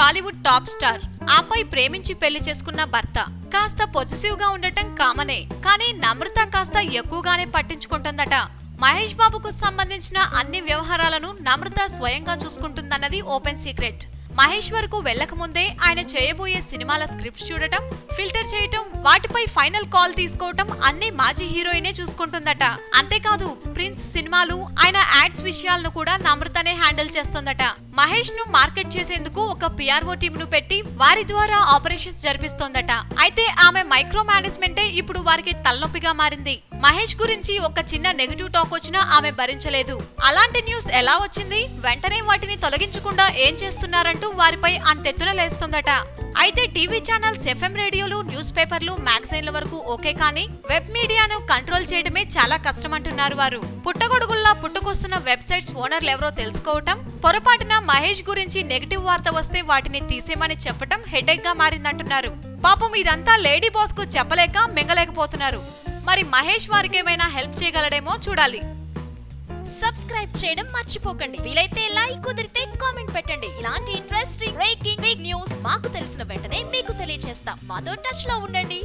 Tollywood top star, ఆపై ప్రేమించి పెళ్లి చేసుకున్న భర్త. కాస్త పొజిటివ్ గా ఉండటం కామనే, కానీ నమ్రత కాస్త ఎక్కువగానే పట్టించుకుంటుందట. మహేష్ బాబుకు సంబంధించిన అన్ని వ్యవహారాలను నమ్రత స్వయంగా చూసుకుంటుందన్నది ఓపెన్ సీక్రెట్. మహేష్ వరకు వెళ్లకముందే ఆయన చేయబోయే సినిమాల స్క్రిప్ట్స్ చూడటం, ఫిల్టర్ చేయటం, వాటిపై ఫైనల్ కాల్ తీసుకోవటం అన్ని మాజీ హీరోయినే చూసుకుంటుందట. అంతేకాదు ప్రిన్స్ సినిమాలు, ఆయన యాడ్స్ విషయాలను కూడా నమ్రతనే హ్యాండిల్ చేస్తుందట. మహేష్ ను మార్కెట్ చేసేందుకు ఒక పిఆర్ఓ టీమ్ ను పెట్టి వారి ద్వారా ఆపరేషన్స్ జరిపిస్తోందట. అయితే ఆమె మైక్రో మేనేజ్మెంటే ఇప్పుడు వారికి తలనొప్పిగా మారింది. మహేష్ గురించి ఒక చిన్న నెగటివ్ టాక్ వచ్చినా ఆమె భరించలేదు. అలాంటి న్యూస్ ఎలా వచ్చింది, వెంటనే వాటిని తొలగించకుండా ఏం చేస్తున్నారంటూ వారిపై అంతెత్తున లేస్తుందట. అయితే టీవీ ఛానల్స్, ఎఫ్ఎం రేడియోలు, న్యూస్ పేపర్లు, మ్యాగజైన్ల వరకు ఓకే, కానీ వెబ్ మీడియాను కంట్రోల్ చేయడమే చాలా కష్టమంటున్నారు వారు. పుట్టగొడుగుల్లా పుట్టుకొస్తున్న వెబ్సైట్స్ ఓనర్లు ఎవరో తెలుసుకోవటం, పొరపాటున మహేష్ గురించి నెగటివ్ వార్త వస్తే వాటిని తీసేమని చెప్పటం హెడేక్ గా మారిందంటున్నారు. పాపం ఇదంతా లేడీ బాస్ కు చెప్పలేక మింగలేకపోతున్నారు. మరి మహేష్ వారికేమైనా హెల్ప్ చేయగలడేమో చూడాలి. సబ్స్క్రైబ్ చేయడం మర్చిపోకండి. వీలైతే లైక్, కుదిరితే కామెంట్ పెట్టండి. ఇలాంటి ఇంట్రెస్టింగ్ బ్రేకింగ్ బిగ్ న్యూస్ మాకు తెలిసిన వెంటనే మీకు తెలియజేస్తాం. మాతో టచ్ లో ఉండండి.